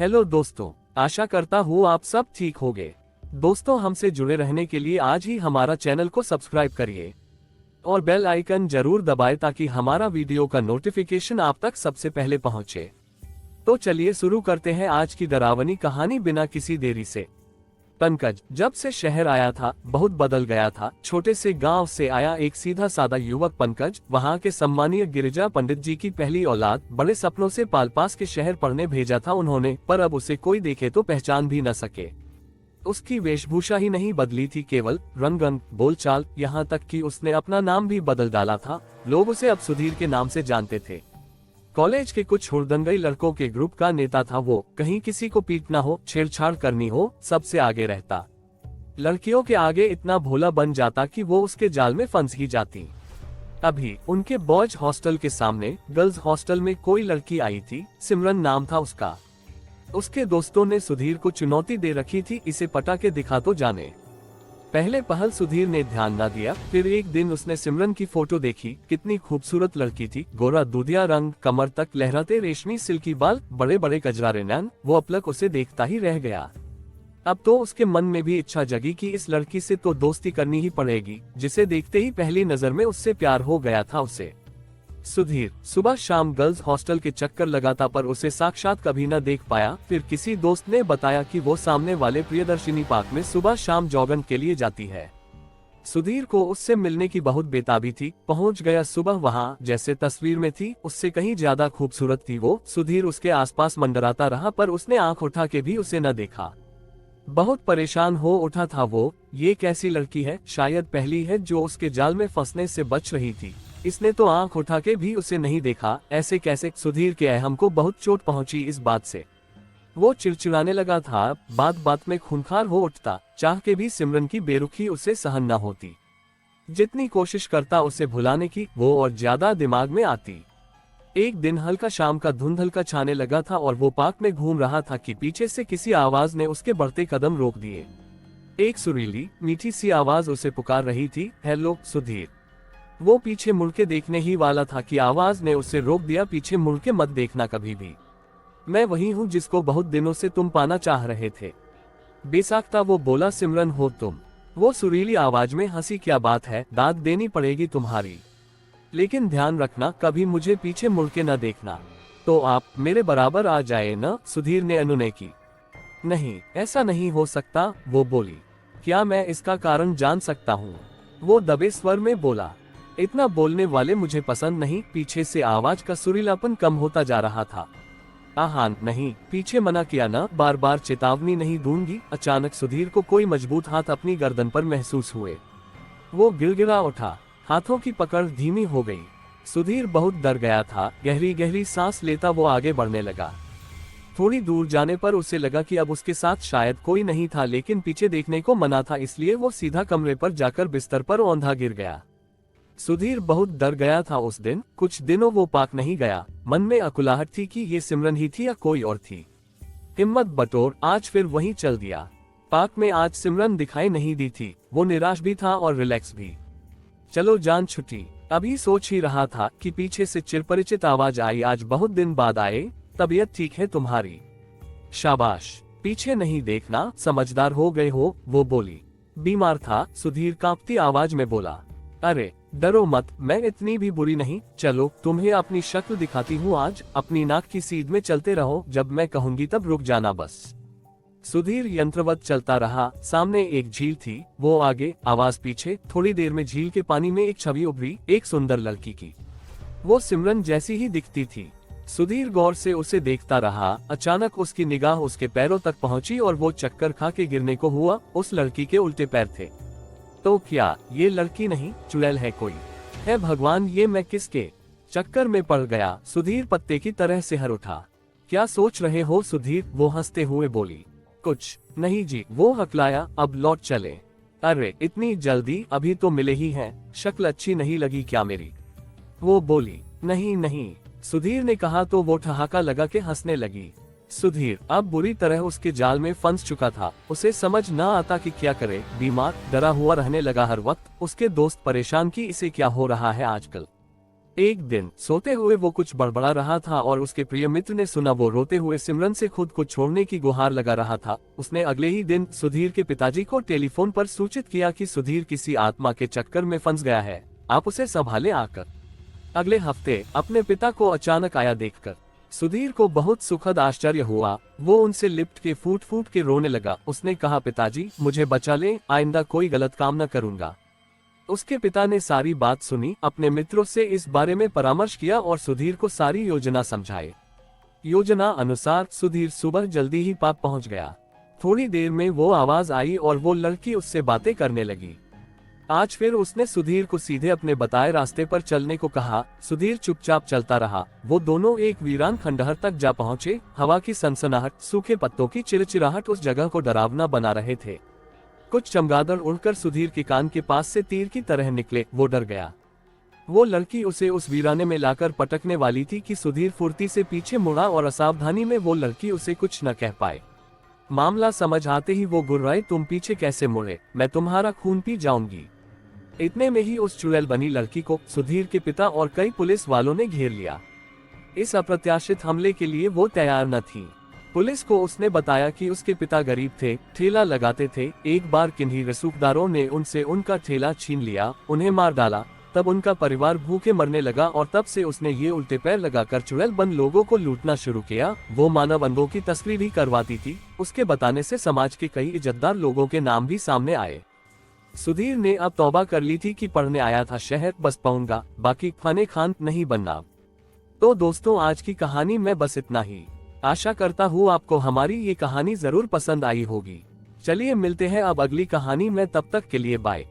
Hello दोस्तों, आशा करता हूँ आप सब ठीक होंगे। दोस्तों, हमसे जुड़े रहने के लिए आज ही हमारा चैनल को सब्सक्राइब करिए और बेल आइकन जरूर दबाएं ताकि हमारा वीडियो का नोटिफिकेशन आप तक सबसे पहले पहुंचे। तो चलिए शुरू करते हैं आज की डरावनी कहानी बिना किसी देरी से। पंकज जब से शहर आया था बहुत बदल गया था। छोटे से गांव से आया एक सीधा सादा युवक पंकज वहां के सम्मानीय गिरिजा पंडित जी की पहली औलाद। बड़े सपनों से पास के शहर पढ़ने भेजा था उन्होंने, पर अब उसे कोई देखे तो पहचान भी न सके। उसकी वेशभूषा ही नहीं बदली थी, केवल रंग बोलचाल, यहाँ तक कि उसने अपना नाम भी बदल डाला था। लोग उसे अब सुधीर के नाम से जानते थे। कॉलेज के कुछ हुड़दंगई लड़कों के ग्रुप का नेता था वो। कहीं किसी को पीटना हो, छेड़छाड़ करनी हो, सबसे आगे रहता। लड़कियों के आगे इतना भोला बन जाता कि वो उसके जाल में फंस ही जाती। अभी उनके बॉयज हॉस्टल के सामने गर्ल्स हॉस्टल में कोई लड़की आई थी। सिमरन नाम था उसका। उसके दोस्तों ने सुधीर को चुनौती दे रखी थी, इसे पटा के दिखा तो जाने। पहले पहल सुधीर ने ध्यान न दिया, फिर एक दिन उसने सिमरन की फोटो देखी। कितनी खूबसूरत लड़की थी, गोरा दूधिया रंग, कमर तक लहराते रेशमी सिल्की बाल, बड़े बड़े कजरारे नैन। वो अपलक उसे देखता ही रह गया। अब तो उसके मन में भी इच्छा जगी कि इस लड़की से तो दोस्ती करनी ही पड़ेगी, जिसे देखते ही पहली नजर में उससे प्यार हो गया था उसे। सुधीर सुबह शाम गर्ल्स हॉस्टल के चक्कर लगाता, पर उसे साक्षात कभी न देख पाया। फिर किसी दोस्त ने बताया कि वो सामने वाले प्रियदर्शिनी पार्क में सुबह शाम जॉगिंग के लिए जाती है। सुधीर को उससे मिलने की बहुत बेताबी थी। पहुंच गया सुबह वहां, जैसे तस्वीर में थी उससे कहीं ज्यादा खूबसूरत थी वो। सुधीर उसके आसपास मंडराता रहा, पर उसने आंख उठा के भी उसे न देखा। बहुत परेशान हो उठा था वो। ये कैसी लड़की है, शायद पहली है जो उसके जाल में फंसने से बच रही थी। इसने तो आंख उठा के भी उसे नहीं देखा, ऐसे कैसे। सुधीर के अहम को बहुत चोट पहुंची इस बात से। वो चिड़चिड़ाने लगा था, बात बात में खूंखार हो उठता। चाह के भी सिमरन की बेरुखी उसे सहन न होती। जितनी कोशिश करता उसे भुलाने की, वो और ज्यादा दिमाग में आती। एक दिन हल्का शाम का धुंधलका छाने लगा था और वो पार्क में घूम रहा था कि पीछे से किसी आवाज ने उसके बढ़ते कदम रोक दिए। एक सुरीली मीठी सी आवाज उसे पुकार रही थी, हेलो सुधीर। वो पीछे मुड़ के देखने ही वाला था कि आवाज ने उसे रोक दिया। पीछे मुड़ के मत देखना कभी भी। मैं वही हूँ जिसको बहुत दिनों से तुम पाना चाह रहे थे। बेसाख्ता वो बोला, सिमरन हो तुम। वो सुरीली आवाज में हंसी, क्या बात है, दाद देनी पड़ेगी तुम्हारी, लेकिन ध्यान रखना कभी मुझे पीछे मुड़ के न देखना। तो आप मेरे बराबर आ जाए न, सुधीर ने अनुनय की। नहीं, ऐसा नहीं हो सकता, वो बोली। क्या मैं इसका कारण जान सकता हूँ? वो दबे स्वर में बोला। इतना बोलने वाले मुझे पसंद नहीं। पीछे से आवाज का सुरीलापन कम होता जा रहा था। आहा नहीं, पीछे मना किया ना, बार बार चेतावनी नहीं दूंगी। अचानक सुधीर को कोई मजबूत हाथ अपनी गर्दन पर महसूस हुए। वो गिड़गिड़ा उठा, हाथों की पकड़ धीमी हो गई। सुधीर बहुत डर गया था। गहरी गहरी सांस लेता वो आगे बढ़ने लगा। थोड़ी दूर जाने पर उसे लगा कि अब उसके साथ शायद कोई नहीं था, लेकिन पीछे देखने को मना था, इसलिए वो सीधा कमरे पर जाकर बिस्तर पर औंधा गिर गया। सुधीर बहुत डर गया था उस दिन। कुछ दिनों वो पार्क नहीं गया। मन में अकुलाहट थी कि ये सिमरन ही थी या कोई और थी। हिम्मत बटोर आज फिर वहीं चल दिया। पार्क में आज सिमरन दिखाई नहीं दी थी। वो निराश भी था और रिलैक्स भी। चलो जान छुट्टी। अभी सोच ही रहा था कि पीछे से चिरपरिचित आवाज आई, आज बहुत दिन बाद आए, तबीयत ठीक है तुम्हारी? शाबाश, पीछे नहीं देखना, समझदार हो गए हो, वो बोली। बीमार था, सुधीर कांपती आवाज में बोला। अरे डरो मत, मैं इतनी भी बुरी नहीं। चलो तुम्हें अपनी शक्ल दिखाती हूँ आज। अपनी नाक की सीध में चलते रहो, जब मैं कहूंगी तब रुक जाना बस। सुधीर यंत्रवत चलता रहा। सामने एक झील थी, वो आगे, आवाज पीछे। थोड़ी देर में झील के पानी में एक छवि उभरी, एक सुंदर लड़की की। वो सिमरन जैसी ही दिखती थी। सुधीर गौर से उसे देखता रहा। अचानक उसकी निगाह उसके पैरों तक पहुंची और वो चक्कर खा के गिरने को हुआ। उस लड़की के उल्टे पैर थे। तो क्या ये लड़की नहीं, चुड़ैल है कोई? है भगवान, ये मैं किसके चक्कर में पड़ गया? सुधीर पत्ते की तरह सिहर उठा। क्या सोच रहे हो सुधीर? वो हंसते हुए बोली। कुछ नहीं जी, वो हकलाया। अब लौट चले। अरे इतनी जल्दी, अभी तो मिले ही हैं। शक्ल अच्छी नहीं लगी क्या मेरी? वो बोली। नहीं नहीं, सुधीर ने कहा तो वो ठहाका लगा के हंसने लगी। सुधीर अब बुरी तरह उसके जाल में फंस चुका था। उसे समझ न आता कि क्या करे। बीमार, डरा हुआ रहने लगा हर वक्त। उसके दोस्त परेशान कि इसे क्या हो रहा है आजकल। एक दिन सोते हुए वो कुछ बड़बड़ा रहा था और उसके प्रिय मित्र ने सुना वो रोते हुए सिमरन से खुद को छोड़ने की गुहार लगा रहा था। उसने अगले ही दिन सुधीर के पिताजी को टेलीफोन पर सूचित किया कि सुधीर किसी आत्मा के चक्कर में फंस गया है, आप उसे संभाले आकर। अगले हफ्ते अपने पिता को अचानक आया देखकर सुधीर को बहुत सुखद आश्चर्य हुआ। वो उनसे लिपट के फूट फूट के रोने लगा। उसने कहा, पिताजी मुझे बचा ले, आइंदा कोई गलत काम न करूंगा। उसके पिता ने सारी बात सुनी, अपने मित्रों से इस बारे में परामर्श किया और सुधीर को सारी योजना समझाई। योजना अनुसार सुधीर सुबह जल्दी ही पाप पहुंच गया। थोड़ी देर में वो आवाज आई और वो लड़की उससे बातें करने लगी। आज फिर उसने सुधीर को सीधे अपने बताए रास्ते पर चलने को कहा। सुधीर चुपचाप चलता रहा। वो दोनों एक वीरान खंडहर तक जा पहुंचे। हवा की सनसनाहट, सूखे पत्तों की चिरचिराहट उस जगह को डरावना बना रहे थे। कुछ चमगादड़ उड़कर सुधीर के कान के पास से तीर की तरह निकले। वो डर गया। वो लड़की उसे उस वीराने में लाकर पटकने वाली थी कि सुधीर फुर्ती से पीछे मुड़ा और असावधानी में वो लड़की उसे कुछ न कह पाए। मामला समझ आते ही वो गुर्राई, तुम पीछे कैसे मुड़े, मैं तुम्हारा खून पी जाऊंगी। इतने में ही उस चुड़ैल बनी लड़की को सुधीर के पिता और कई पुलिस वालों ने घेर लिया। इस अप्रत्याशित हमले के लिए वो तैयार न थी। पुलिस को उसने बताया कि उसके पिता गरीब थे, ठेला लगाते थे। एक बार किन्हीं रसूखदारों ने उनसे उनका ठेला छीन लिया, उन्हें मार डाला। तब उनका परिवार भूखे मरने लगा और तब से उसने ये उल्टे पैर लगाकर चुड़ैल बन लोगों को लूटना शुरू किया। वो मानव अंगों की तस्करी भी करवाती थी। उसके बताने से समाज के कई इज्जतदार लोगों के नाम भी सामने आए। सुधीर ने अब तौबा कर ली थी कि पढ़ने आया था शहर, बस पढ़ूंगा, बाकी खाने खान नहीं बनना। तो दोस्तों, आज की कहानी में बस इतना ही। आशा करता हूँ आपको हमारी ये कहानी जरूर पसंद आई होगी। चलिए मिलते हैं अब अगली कहानी में, तब तक के लिए बाय।